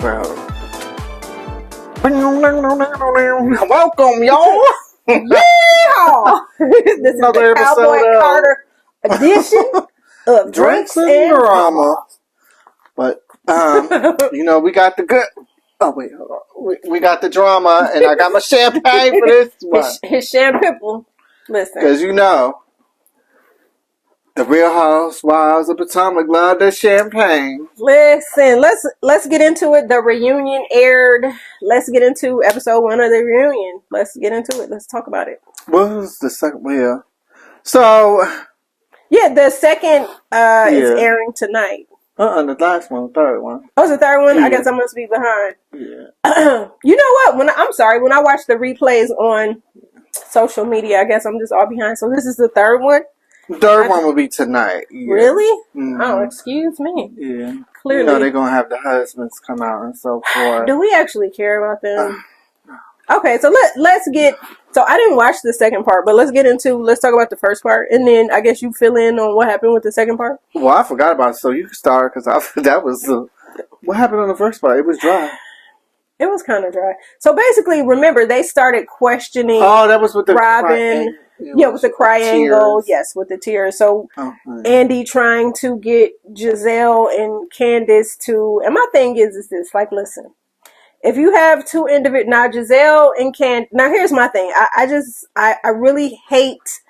Well, welcome, y'all. Yeehaw! This is Another the Cowboy episode of Carter edition of Drinks and Drama. But we got the good. Oh wait, hold on. We got the drama, and I got my champagne for this one. His champagne. Listen, Because the Real Housewives of Potomac love their champagne. Listen. Let's get into it. The reunion aired. Let's get into episode 1 of the reunion. Let's get into it. Let's talk about it. What was the second? Well, so yeah, the second is airing tonight. The last one, the third one. Oh, it's the third one? Yeah. I guess I must be behind. Yeah. You know what? When I watch the replays on social media, I guess I'm just all behind. So this is the third one? The third one will be tonight. Yeah. Really? Mm-hmm. Oh, excuse me. Yeah. Clearly. They're going to have the husbands come out and so forth. Do we actually care about them? Okay, so let's get... So I didn't watch the second part, but let's talk about the first part, and then I guess you fill in on what happened with the second part. Well, I forgot about it, so you can start, because that was... what happened on the first part? It was dry. It was kind of dry. So basically, remember, they started questioning... Oh, that was with the... Robyn. Yeah, with the triangle. Yes, with the tears. So Andy trying to get Gizelle and Candace to... And my thing is this, like, listen. If you have two individuals... Now, Gizelle and Candace... Now, here's my thing. I really hate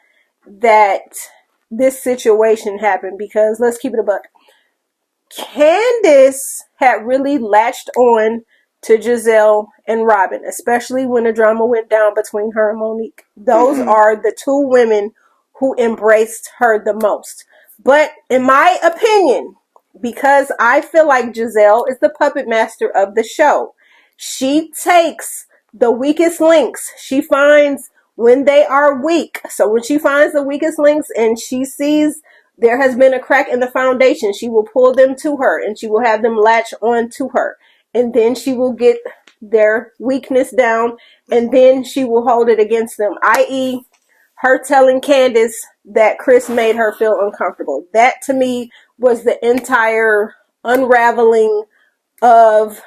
that this situation happened because, let's keep it a buck. Candace had really latched on to Gizelle and Robyn, especially when the drama went down between her and Monique. Those are the two women who embraced her the most. But in my opinion, because I feel like Gizelle is the puppet master of the show, she takes the weakest links. She finds when they are weak. So when she finds the weakest links and she sees there has been a crack in the foundation, she will pull them to her and she will have them latch on to her. And then she will get their weakness down, and then she will hold it against them, i.e. her telling Candace that Chris made her feel uncomfortable. That, to me, was the entire unraveling of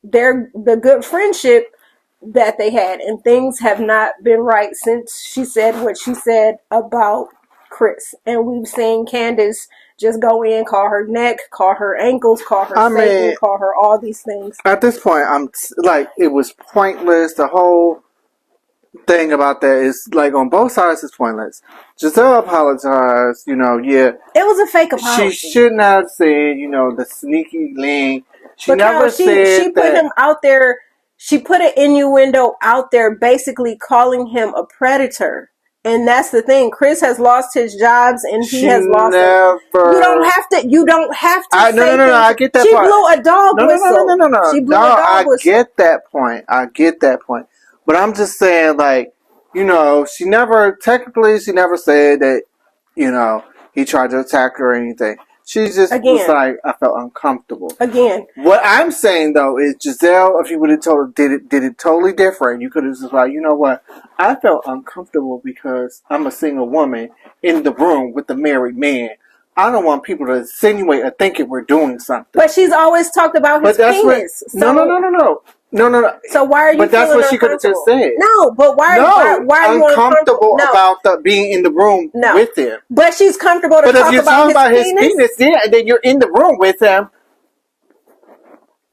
the good friendship that they had. And things have not been right since she said what she said about Chris. And we've seen Candace just go in, call her neck, call her ankles, call her Satan, call her all these things. At this point, I'm like, it was pointless. The whole thing about that is, like, on both sides is pointless. Gizelle apologized, It was a fake apology. She should not have said, the sneaky link. She put him out there. She put an innuendo out there, basically calling him a predator. And that's the thing. Chris has lost his jobs, and he has lost. You don't have to. No. I get that. She part. blew a dog whistle. No. She blew a dog whistle. Get that point. I get that point. But I'm just saying, like, she never said that, he tried to attack her or anything. She just was like, I felt uncomfortable. Again. What I'm saying, though, is Gizelle, if you would have told her, did it totally different, you could have just like, you know what? I felt uncomfortable because I'm a single woman in the room with a married man. I don't want people to insinuate or think we're doing something. But she's always talked about his penis. No. So why are you? But that's what she could have just said. No, but why are you uncomfortable about being in the room with him? But she's comfortable to talk about his penis. Yeah, and then you're in the room with him.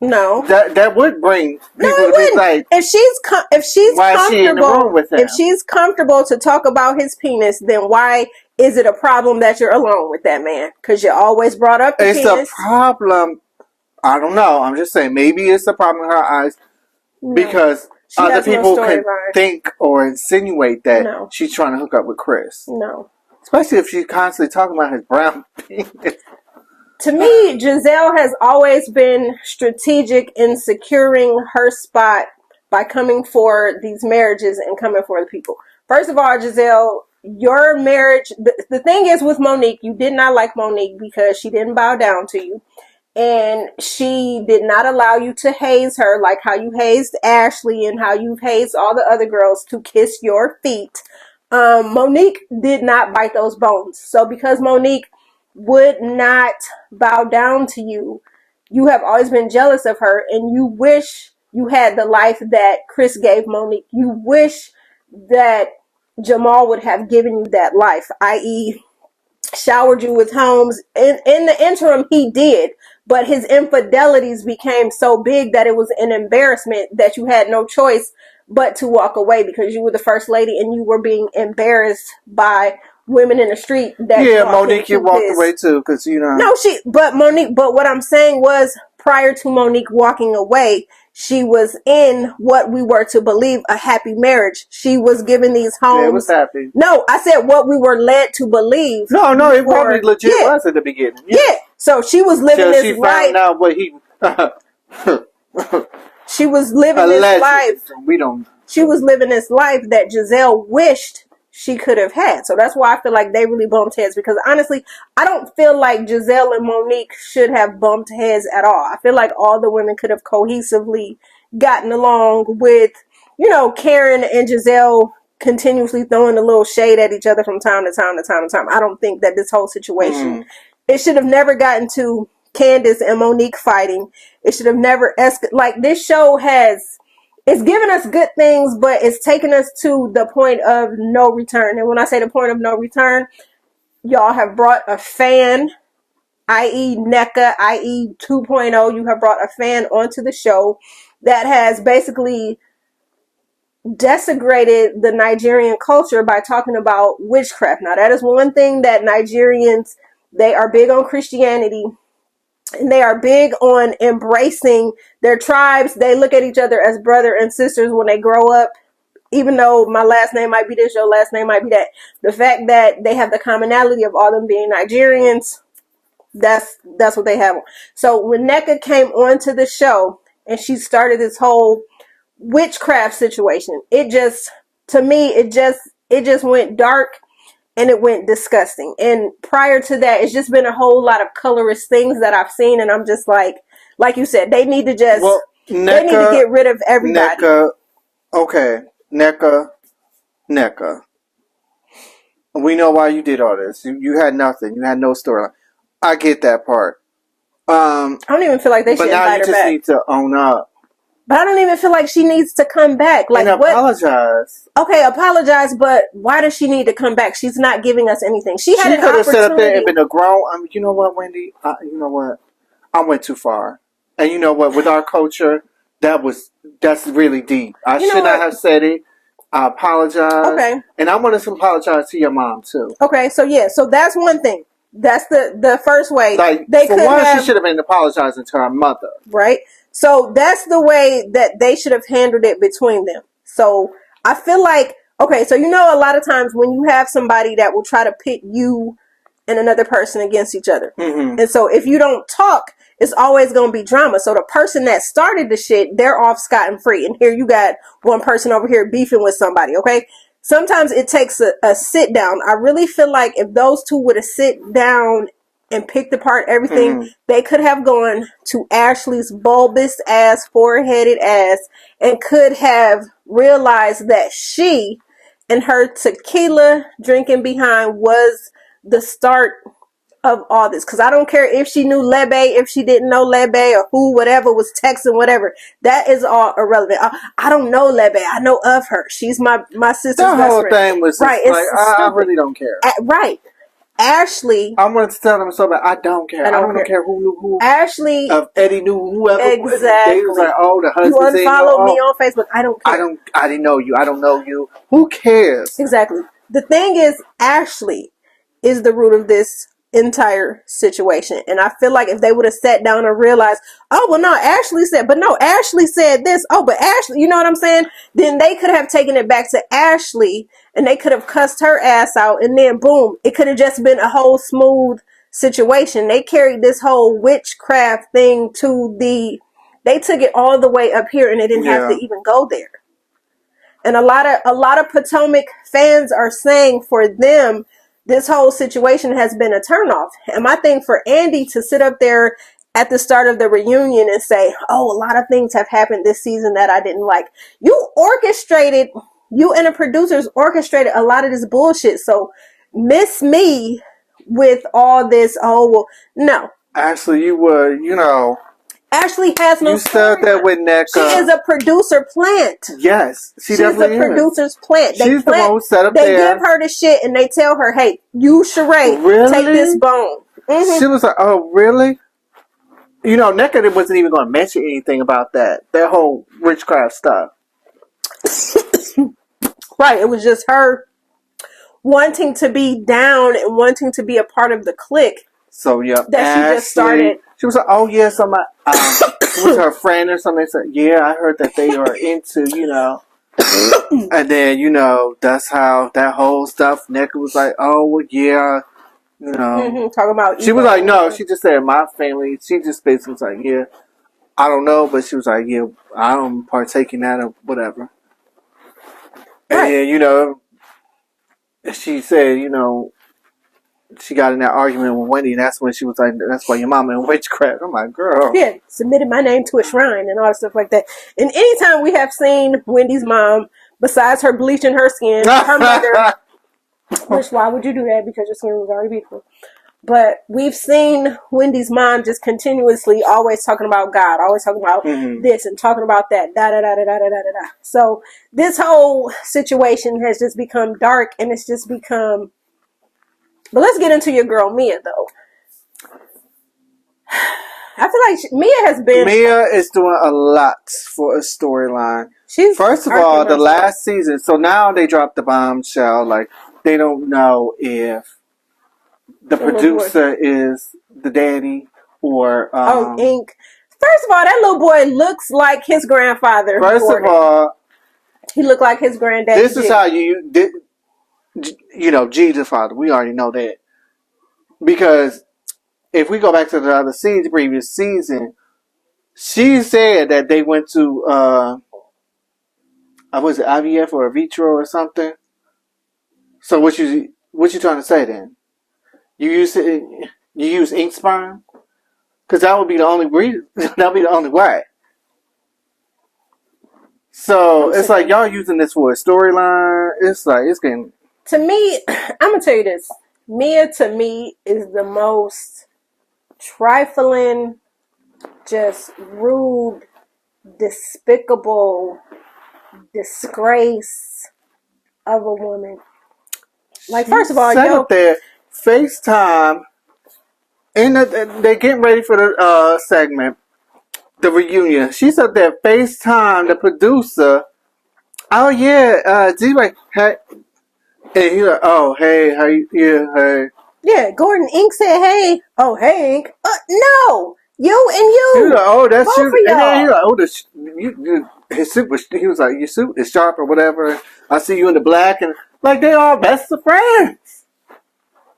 No, that would bring people to be like, if she's comfortable, she in the room with him? If she's comfortable to talk about his penis, then why is it a problem that you're alone with that man? Because you always brought up the penis. It's a problem. I don't know. I'm just saying maybe it's a problem in her eyes because other people can think or insinuate that she's trying to hook up with Chris. No, especially if she's constantly talking about his brown penis. To me, Gizelle has always been strategic in securing her spot by coming for these marriages and coming for the people. First of all, Gizelle, your marriage, the thing is with Monique, you did not like Monique because she didn't bow down to you. And she did not allow you to haze her like how you hazed Ashley and how you hazed all the other girls to kiss your feet. Monique did not bite those bones. So because Monique would not bow down to you, you have always been jealous of her, and you wish you had the life that Chris gave Monique. You wish that Jamal would have given you that life, i.e., showered you with homes. In the interim, he did, but his infidelities became so big that it was an embarrassment that you had no choice but to walk away, because you were the first lady and you were being embarrassed by women in the street. That Monique, you walked away too, because Monique, but what I'm saying was, prior to Monique walking away, she was in what we were to believe a happy marriage. She was given these homes. Yeah, it was happy. No, I said what we were led to believe. No, it probably legit was at the beginning. Yeah. So she was living this life. She found out what he... She was living this life. We don't... She was living this life that Gizelle wished she could have had. So that's why I feel like they really bumped heads, because honestly, I don't feel like Gizelle and Monique should have bumped heads at all. I feel like all the women could have cohesively gotten along with, Karen and Gizelle continuously throwing a little shade at each other from time to time. I don't think that this whole situation, it should have never gotten to Candace and Monique fighting. It should have never escalated. Like, this show it's given us good things, but it's taken us to the point of no return. And when I say the point of no return, y'all have brought a fan, i.e. NECA, i.e. 2.0. You have brought a fan onto the show that has basically desecrated the Nigerian culture by talking about witchcraft. Now, that is one thing that Nigerians, they are big on Christianity. And they are big on embracing their tribes. They look at each other as brother and sisters when they grow up. Even though my last name might be this, your last name might be that. The fact that they have the commonality of all them being Nigerians, that's what they have. So when NECA came onto the show and she started this whole witchcraft situation, it just went dark. And it went disgusting. And prior to that, it's just been a whole lot of colorist things that I've seen. And I'm just like you said, they need to they need to get rid of everybody. NECA. We know why you did all this. You had nothing. You had no storyline. I get that part. I don't even feel like they should invite her back. But now you just need to own up. But I don't even feel like she needs to come back. Like, and apologize. Okay, apologize, but why does she need to come back? She's not giving us anything. She had an opportunity. She could have sat up there and been a grown... you know what, Wendy? You know what? I went too far. And you know what? With our culture, that's really deep. I should not have said it. I apologize. Okay. And I want to apologize to your mom, too. Okay, so that's one thing. That's the first way. Like, she should have been apologizing to her mother. Right? So that's the way that they should have handled it between them. So I feel like, okay, so a lot of times when you have somebody that will try to pit you and another person against each other. Mm-hmm. And so if you don't talk, it's always going to be drama. So the person that started the shit, they're off scot and free. And here you got one person over here beefing with somebody, okay? Sometimes it takes a sit down. I really feel like if those two would have sit down and picked apart everything, they could have gone to Ashley's bulbous ass, foreheaded ass, and could have realized that she and her tequila drinking behind was the start of all this. Because I don't care if she knew Lebe, if she didn't know Lebe, or who, whatever, was texting, whatever. That is all irrelevant. I don't know Lebe. I know of her. She's my sister's best friend. The whole thing was right. I really don't care. Right. Ashley, I wanted to tell them so bad. I don't care. I don't care who knew who. Ashley, Eddie knew whoever. Exactly. They was like, the husband. You unfollowed me on Facebook. I don't care. I didn't know you. I don't know you. Who cares? Exactly. The thing is, Ashley is the root of this entire situation. And I feel like if they would have sat down and realized, Ashley said this. But Ashley, you know what I'm saying? Then they could have taken it back to Ashley and they could have cussed her ass out, and then boom, it could have just been a whole smooth situation. They carried this whole witchcraft thing they took it all the way up here, and they didn't have to even go there. And a lot of Potomac fans are saying for them, this whole situation has been a turnoff. And my thing for Andy to sit up there at the start of the reunion and say, a lot of things have happened this season that I didn't like. You and the producers orchestrated a lot of this bullshit. So miss me with all this. No. Actually, you were, Ashley has no You said that with NECA. She is a producer plant. Yes, she's a producer's plant. She's the one who set up They give her the shit and they tell her, hey, you Sheree, really? take this bone. Mm-hmm. She was like, oh, really? You know, NECA wasn't even going to mention anything about that whole witchcraft stuff. Right, it was just her wanting to be down and wanting to be a part of the clique. So, yeah. That Ashley, she just started. She was like, oh, yeah, somebody, was her friend or something. They said, yeah, I heard that they are into, you know. And then, you know, that's how that whole stuff, NECA was like, oh, well, yeah, you know. Talking about she was like, no, she just said, my family, she just basically was like, yeah, I don't know, but she was like, yeah, I don't partake in that or whatever. Right. And then, you know, she said, you know, she got in that argument with Wendy, and that's when she was like, that's why your mama in witchcraft. I'm like, girl. Yeah, submitted my name to a shrine and all that stuff like that. And anytime we have seen Wendy's mom, besides her bleaching her skin, her mother, which why would you do that? Because your skin was already beautiful. But we've seen Wendy's mom just continuously always talking about God, always talking about this and talking about that, da-da-da-da-da-da-da-da. So this whole situation has just become dark, and it's just become... But let's get into your girl, Mia, though. I feel like Mia is doing a lot for a storyline. First of all, the last season, so now they dropped the bombshell, like, they don't know if the producer is the daddy or Ink. First of all, that little boy looks like his grandfather. First of all, he looked like his granddaddy. This is how you did, you know, Jesus Father. We already know that, because if we go back to the other previous season, she said that they went to was it IVF or vitro or something? So what you trying to say then? You use ink sperm? Because that would be the only reason. That would be the only way. So it's like y'all using this for a storyline. It's like it's getting. To me, I'm gonna tell you this. Mia to me is the most trifling, just rude, despicable disgrace of a woman. Like, first of all, set up there FaceTime, and they're getting ready for the segment, the reunion. She's up there FaceTime the producer. Oh yeah, Z-Way, hey, and he's like, oh hey, how you? Yeah, hey. Yeah, Gordon Ink said, hey. Oh, hey, Ink. No, you and you. He was like, oh, that's both you. Of y'all. And then he was like, his suit was. He was like, your suit is sharp or whatever. I see you in the black, and like they are best of friends.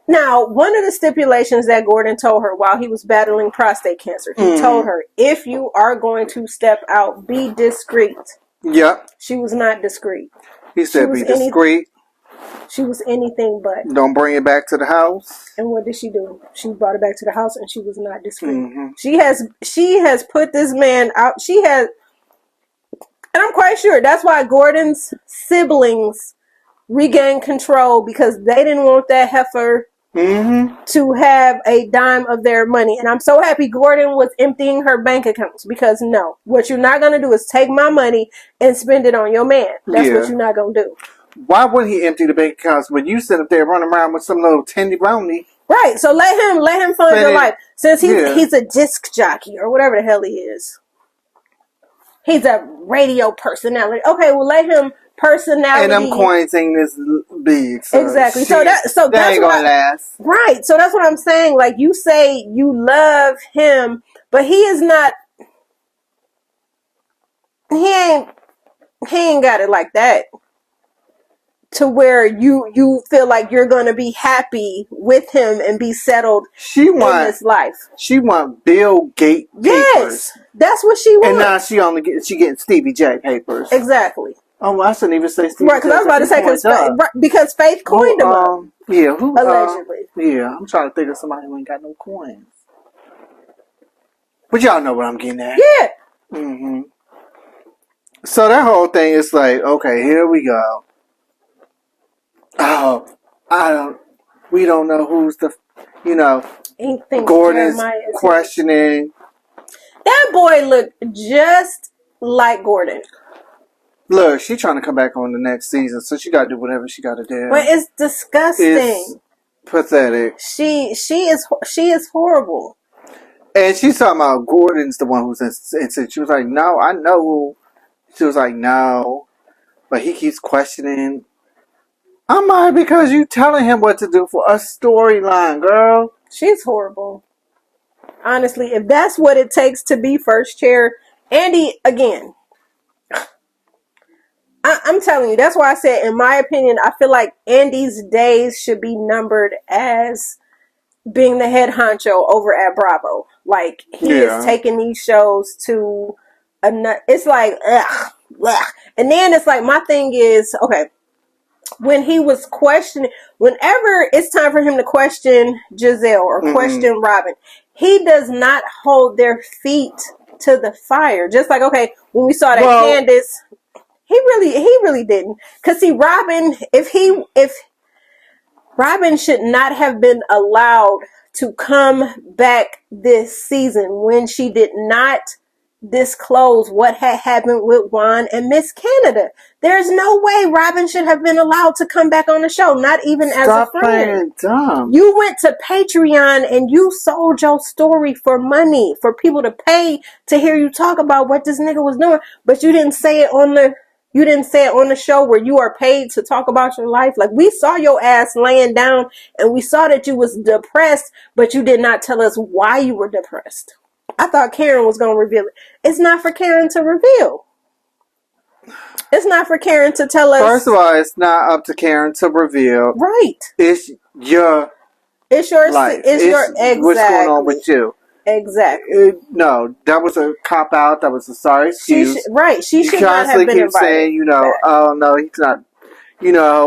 Now, one of the stipulations that Gordon told her while he was battling prostate cancer, he told her, if you are going to step out, be discreet. Yeah. She was not discreet. He said, be discreet. She was anything but. Don't bring it back to the house. And what did she do? She brought it back to the house, and she was not discreet. She has put this man out. She has, and I'm quite sure that's why Gordon's siblings regained control, because they didn't want that heifer to have a dime of their money. And I'm so happy Gordon was emptying her bank accounts, because no, what you're not going to do is take my money and spend it on your man. That's what you're not going to do. Why would he empty the bank accounts when you sit up there running around with some little tenderoni? Right. So let him fund your life. Since he's a disc jockey or whatever the hell he is. He's a radio personality. Okay, well let him personality. And them coins ain't this big. So exactly. So that's ain't gonna last. Right. So that's what I'm saying. Like, you say you love him, but he is not. He ain't got it like that. To where you feel like you're gonna be happy with him and be settled in his life. She want Bill Gates papers. Yes, that's what she wants. And now she getting Stevie J papers. Exactly. Oh, well, I shouldn't even say Stevie J. Right, because I was about to say because Faith coined him up. Yeah, who allegedly? Yeah, I'm trying to think of somebody who ain't got no coins. But y'all know what I'm getting at. Yeah. So that whole thing is like, okay, here we go. Oh, we don't know who's the, Gordon's questioning. That boy looked just like Gordon. Look, she trying to come back on the next season, so she got to do whatever she got to do. But it's disgusting. It's pathetic. She is horrible. And she's talking about Gordon's the one who's insane. She was like, no, I know. She was like, no. But he keeps questioning. I'm mad because you telling him what to do for a storyline, girl. She's horrible. Honestly, if that's what it takes to be first chair, Andy, again, I'm telling you, that's why I said, in my opinion, I feel like Andy's days should be numbered as being the head honcho over at Bravo. Like, he is taking these shows to it's like, ugh, ugh. And then it's like, my thing is, okay, when he was questioning, whenever it's time for him to question Gizelle or question Robyn, he does not hold their feet to the fire. Just like, okay, when we saw that Candace, he really didn't. Cause see, Robyn, if Robyn should not have been allowed to come back this season when she did not disclose what had happened with Juan and Miss Canada. There's no way Robyn should have been allowed to come back on the show, not even as a friend. Stop playing dumb. You went to Patreon and you sold your story for money, for people to pay to hear you talk about what this nigga was doing, but you didn't say it on the show where you are paid to talk about your life. Like, we saw your ass laying down and we saw that you was depressed, but you did not tell us why you were depressed. I thought Karen was going to reveal it. It's not for Karen to reveal. It's not for Karen to tell us. First of all, it's not up to Karen to reveal. Right. It's your life. It's exactly. What's going on with you. Exactly. No, that was a cop out. That was a sorry excuse. She should not have been invited. Saying, oh no, he's not.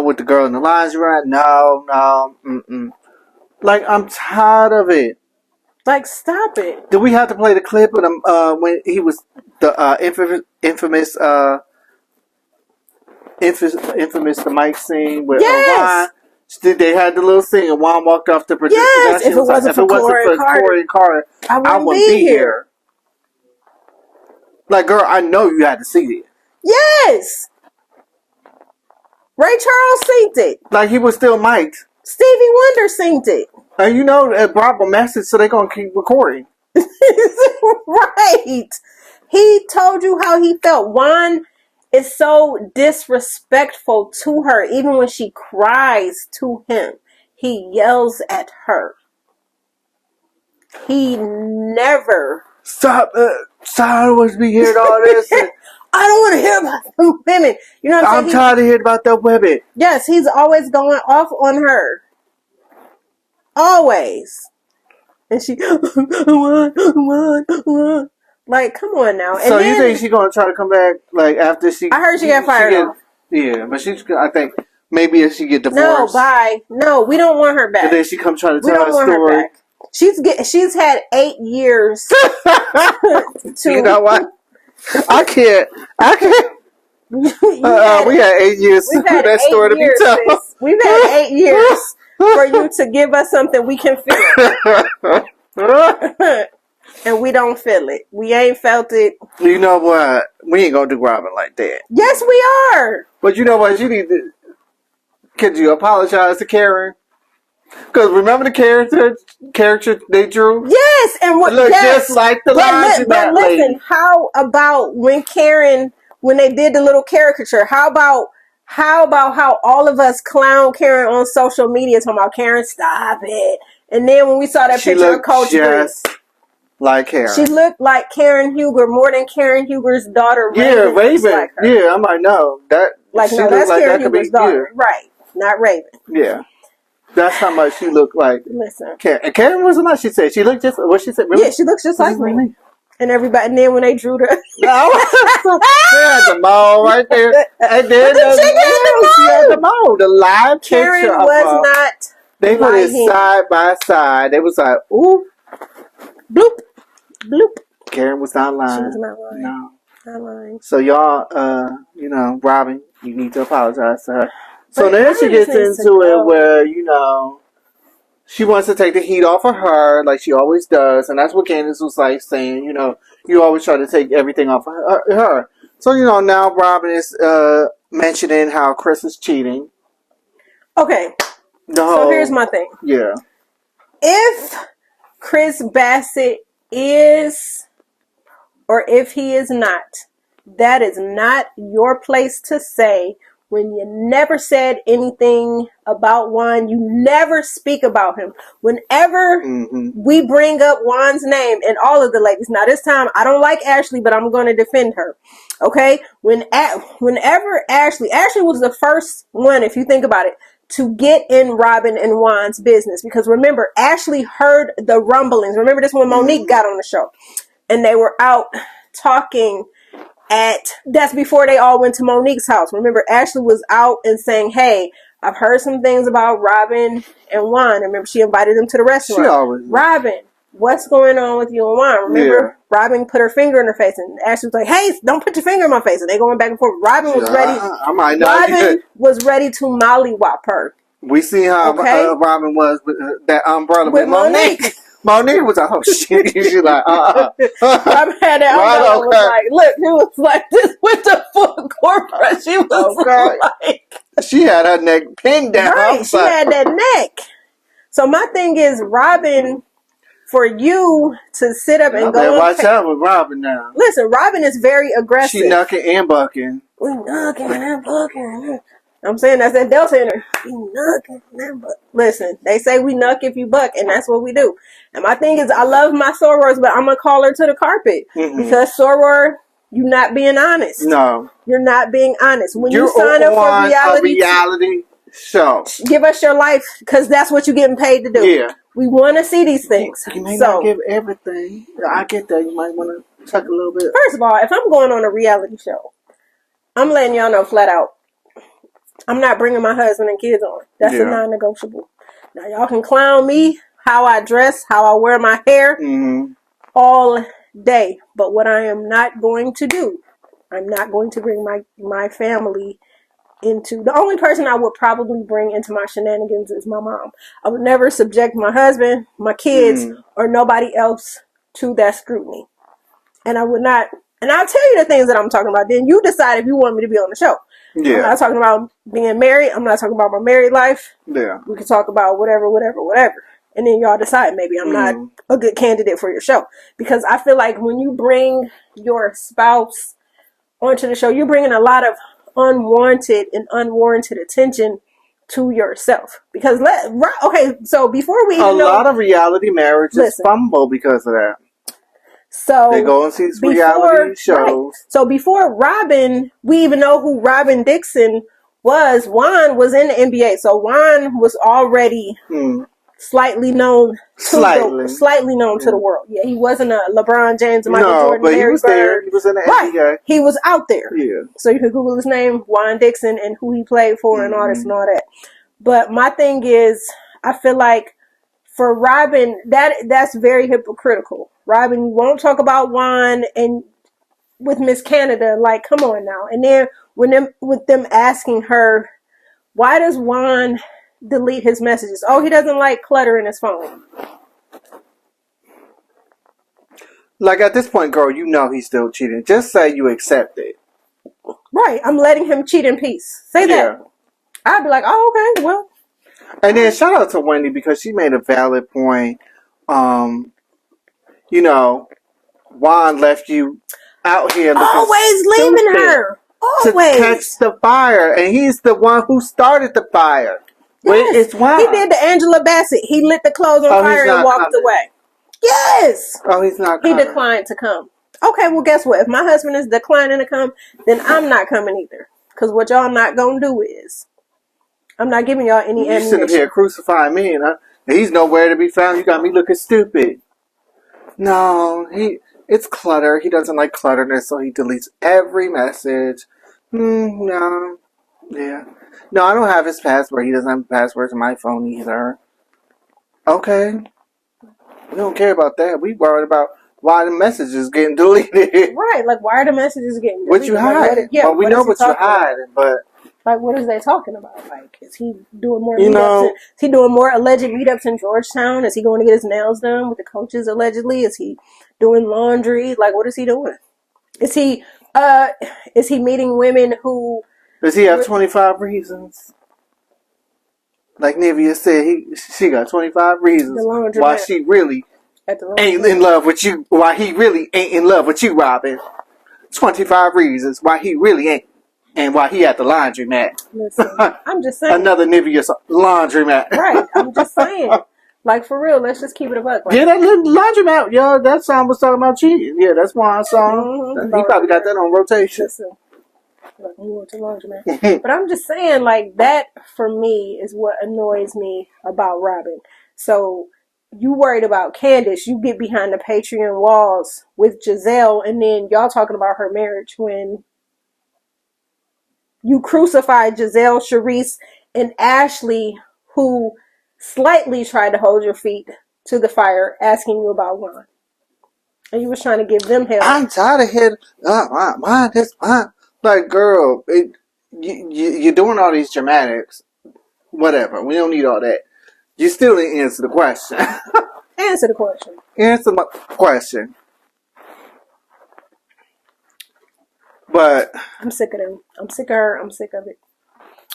With the girl in the lingerie. No. Like, I'm tired of it. Like, stop it. Do we have to play the clip of him when he was the infamous the mic scene with Juan? They had the little scene and Juan walked off the producer. Yes, if it wasn't for Corey and Carter, I wouldn't be here. Like, girl, I know you had to see it. Yes. Ray Charles synced it. Like, he was still mic'd. Stevie Wonder synced it. And Bravo message, so they're going to keep recording. Right. He told you how he felt. Juan is so disrespectful to her. Even when she cries to him, he yells at her. He never... Stop. I don't want to be hearing all this. I don't want to hear about them women. You know what I'm saying? I'm tired of hearing about them women. Yes, he's always going off on her. Always. And she, like, come on now. And so you think she's going to try to come back, like, after she... I heard she got fired off. Yeah, but I think, maybe if she get divorced... No, bye. No, we don't want her back. And then she come try to tell her story. Her back. She's had 8 years to... You know what? I can't. We had 8 years for that story to be told. We've had 8 years for you to give us something we can feel. And we don't feel it. We ain't felt it. You know what? We ain't gonna do Robyn like that. Yes, we are. But you know what? You need to... Could you apologize to Karen? Because remember the character they drew? Yes, and what looked just like the lines in that lady. Listen, how about when they did the little caricature? How about how all of us clown Karen on social media talking about Karen, stop it. And then when we saw that picture of Coach just like Karen. She looked like Karen Huger more than Karen Huger's daughter. Yeah, Raven. Like yeah, I'm like, no, that like no, that's like Karen Huger's daughter, right? Not Raven. Yeah. That's how much she looked like. Listen, Karen wasn't like she said. She looked just what she said. Really? Yeah, she looks just like me. And everybody. And then when they drew the, they had the mole right there. And then she had the mole. The live Karen picture was not. They put it side by side. They was like, ooh, bloop, bloop. Karen was not lying. She was not lying. No, not lying. So y'all, Robyn, you need to apologize to her. So then she gets into it where, she wants to take the heat off of her like she always does. And that's what Candace was like saying, You always try to take everything off of her. So, now Robyn is mentioning how Chris is cheating. Okay. So here's my thing. Yeah. If Chris Bassett is, or if he is not, that is not your place to say when you never said anything about Juan. You never speak about him. Whenever we bring up Juan's name, and all of the ladies, now this time I don't like Ashley, but I'm going to defend her. Okay? Whenever Ashley was the first one, if you think about it, to get in Robyn and Juan's business. Because remember, Ashley heard the rumblings. Remember this when Monique got on the show. And they were out talking that's before they all went to Monique's house. Remember, Ashley was out and saying, hey, I've heard some things about Robyn and Juan. Remember, she invited them to the restaurant. Robyn, what's going on with you and Juan? Remember, Robyn put her finger in her face, and Ashley was like, hey, don't put your finger in my face. And they going back and forth. Robyn was ready. Robyn was ready to mollywop her. We see how Robyn was with that umbrella with Monique. Monique was like, oh shit. She's like, Robyn had that umbrella. Was like, look, he was like this with the full corporate. She was like, she had her neck pinned down. Right, she had that neck. So my thing is, Robyn, for you to sit up and go. Watch out with Robyn now. Listen, Robyn is very aggressive. She knucking and bucking. We knucking and bucking. I'm saying that's that Delta in her. We knucking and bucking. Listen, they say we knuck if you buck, and that's what we do. And my thing is, I love my sorors, but I'm gonna call her to the carpet because soror, you're not being honest. No, you're not being honest. When you sign up for reality show, give us your life because that's what you're getting paid to do. Yeah, we want to see these things. You may not give everything. I get that. You might want to tuck a little bit. First of all, if I'm going on a reality show, I'm letting y'all know flat out, I'm not bringing my husband and kids on. That's a non-negotiable. Now, y'all can clown me, how I dress, how I wear my hair, all day. But what I am not going to do, I'm not going to bring my family into... The only person I would probably bring into my shenanigans is my mom. I would never subject my husband, my kids, or nobody else to that scrutiny. And I would not... And I'll tell you the things that I'm talking about. Then you decide if you want me to be on the show. Yeah. I'm not talking about being married. I'm not talking about my married life. Yeah. We can talk about whatever. And then y'all decide maybe I'm not a good candidate for your show. Because I feel like when you bring your spouse onto the show, you're bringing a lot of unwanted and unwarranted attention to yourself. Because, so before we... A lot of reality marriages fumble because of that. So they go and see these reality shows. Right. So before Robyn, we even know who Robyn Dixon was. Juan was in the NBA, so Juan was already slightly known to the world. Yeah, he wasn't a LeBron James, Michael Jordan, but Larry he was Bird. there. He was in the NBA. He was out there. Yeah. So you can Google his name, Juan Dixon, and who he played for, and all this and all that. But my thing is, I feel like for Robyn, that's very hypocritical. Robyn, you won't talk about Juan and with Miss Canada, like, come on now. And then with them asking her, why does Juan delete his messages? Oh, he doesn't like clutter in his phone. Like, at this point, girl, you know he's still cheating. Just say you accept it. Right. I'm letting him cheat in peace. Say that. I'd be like, oh, okay, well. And then shout out to Wendy because she made a valid point. Juan left you out here looking always leaving her. Always. To catch the fire. And he's the one who started the fire. Yes. It's Juan. He did the Angela Bassett. He lit the clothes on fire and walked away. Yes. Oh, he's not coming. He declined to come. Okay, well, guess what? If my husband is declining to come, then I'm not coming either. Because what y'all not going to do is, I'm not giving y'all any ammunition. You sitting here crucifying me, and he's nowhere to be found. You got me looking stupid. No, it's clutter. He doesn't like clutterness, so he deletes every message. No. Yeah. No, I don't have his password. He doesn't have password to my phone either. Okay. We don't care about that. We worried about why the messages getting deleted. Right, like why are the messages getting deleted? What you hiding? Well, we know what you're hiding, but Like, what is they talking about? Like, is he doing more You meetups? know, Is he doing more alleged meetups in Georgetown? Is he going to get his nails done with the coaches allegedly? Is he doing laundry? Like, what is he doing? Is he meeting women who? does he have 25 reasons? Like Nivea said, she got 25 reasons why she really ain't in love with you. Why he really ain't in love with you, Robyn. 25 reasons why he really ain't. And why he at the laundromat. Listen, I'm just saying. Another Nivea laundromat. Right, I'm just saying. Like, for real, let's just keep it a buck. Right? Yeah, that laundromat, yo, that song was talking about cheating. Yeah, that's Juan's song. He probably got that on rotation. Listen, like, I'm going to laundromat. But I'm just saying, like, that, for me, is what annoys me about Robyn. So, you worried about Candace, you get behind the Patreon walls with Gizelle, and then y'all talking about her marriage when you crucified Gizelle, Sharice, and Ashley, who slightly tried to hold your feet to the fire, asking you about Juan. And you was trying to give them hell. I'm tired of hearing, Juan, this Juan. Like, girl, you're doing all these dramatics. Whatever. We don't need all that. You still didn't answer the question. Answer the question. Answer my question. But I'm sick of them. I'm sick of her. I'm sick of it.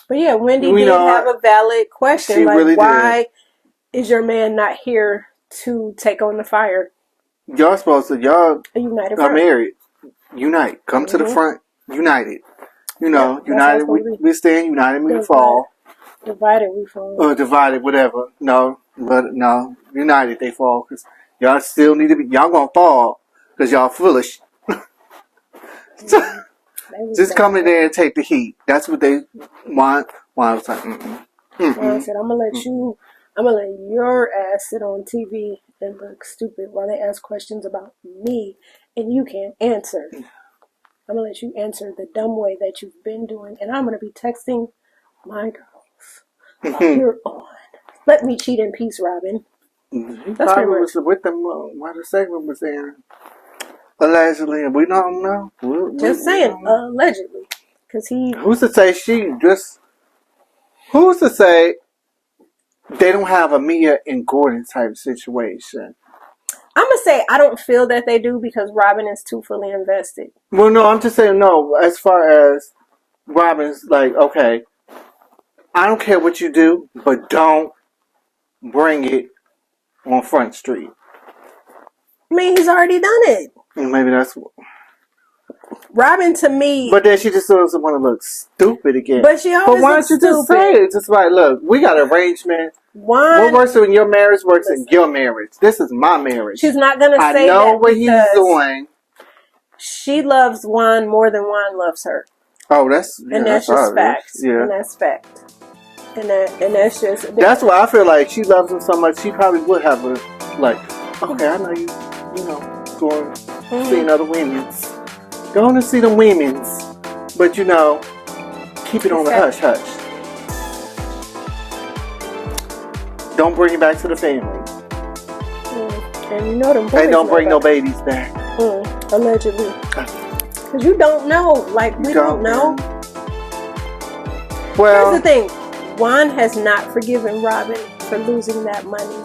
But yeah, Wendy did have a valid question. Like, really why is your man not here to take on the fire? Y'all supposed to, y'all are married. Unite. Come to the front. United. You know, united we stand, united we fall. Divided we fall. Or divided, whatever. No, but no. United they fall. Because y'all still need to be, y'all gonna fall. Because y'all foolish. Just come in there and take the heat. That's what they want. Juan was like, Juan said, I'm gonna let your ass sit on TV and look stupid while they ask questions about me and you can't answer. I'm gonna let you answer the dumb way that you've been doing, and I'm gonna be texting my girls while you're on. Let me cheat in peace, Robyn. That's pretty much. Was with them while the segment was there. Allegedly, we don't know. Just saying, allegedly, because he. Who's to say Who's to say they don't have a Mia and Gordon type situation? I'm gonna say I don't feel that they do because Robyn is too fully invested. Well, no, I'm just saying no. As far as Robyn's like, okay, I don't care what you do, but don't bring it on Front Street. I mean, he's already done it. Maybe that's Robyn to me. But then she just doesn't want to look stupid again. But she always. But why don't you just say it? Just like, look, we got an arrangement. What works in your marriage works in your marriage. This is my marriage. She's not gonna say that. I know what he's doing. She loves Juan more than Juan loves her. Oh, that's just fact. Yeah, and that's fact. And that's just. That's why I feel like she loves him so much. She probably would have a okay, I know you. Going seeing other women's. Going to see the women's. But keep it on the hush hush. Don't bring it back to the family. And them boys and don't bring no babies back. Allegedly. Because you don't know. Like, we don't know. Well, here's the thing. Juan has not forgiven Robyn for losing that money.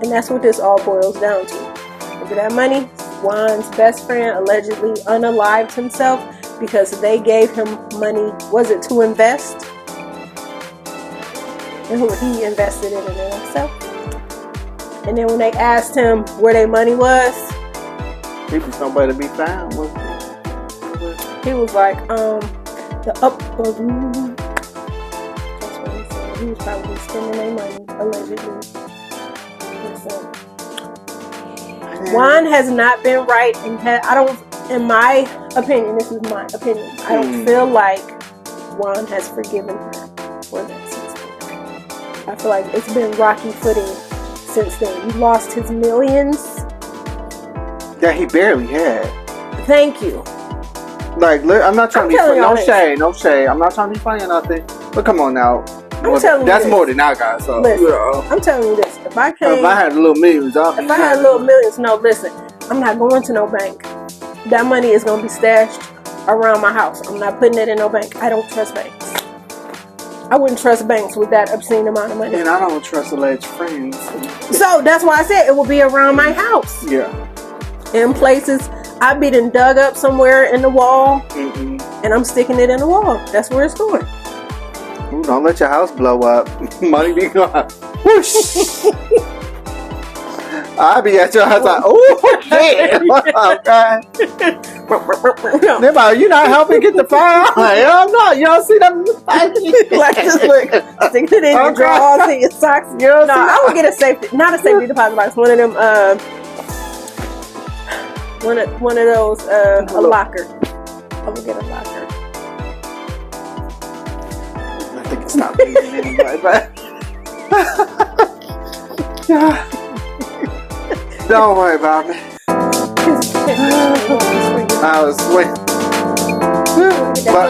And that's what this all boils down to. For that money, Juan's best friend allegedly unalived himself because they gave him money, was it to invest? And who he invested in it himself. And then when they asked him where their money was, he was nowhere to be found. He was like, the upper room. That's what he said. He was probably spending their money, allegedly. Juan has not been right, and in my opinion, this is my opinion, I don't feel like Juan has forgiven her for that since then. I feel like it's been rocky footing since then. You lost his millions. That he barely had. Thank you. Like, I'm not trying to be funny. No shade. I'm not trying to be funny or nothing. But come on now. I'm telling you that's more than I got. So listen, I'm telling you this. If I had little millions, no, listen. I'm not going to no bank. That money is gonna be stashed around my house. I'm not putting it in no bank. I don't trust banks. I wouldn't trust banks with that obscene amount of money. And I don't trust alleged friends. So that's why I said it will be around my house. Yeah. In places I've been dug up somewhere in the wall, and I'm sticking it in the wall. That's where it's going. Ooh, don't let your house blow up. Money be gone. Whoosh. I be at your house like, oh shit. Okay. Nobody, you not helping get the fire? Like, hell no. You don't see them. Like this, look, sticking it in your drawers and your socks. No, I would get a safety, not a safety deposit box. One of them, one of those, a locker. I would get a locker. I think it's not bleeding anyway, but yeah. Don't worry about me. I was sweating. But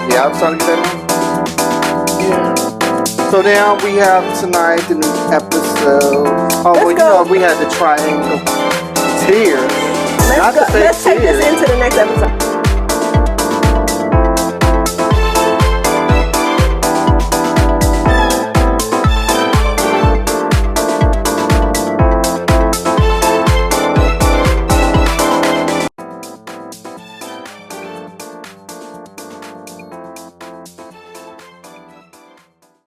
yeah, I was trying to get that on. Yeah. So now we have tonight the new episode. Oh, well, you know, we had the triangle tears. Let's take this into the next episode.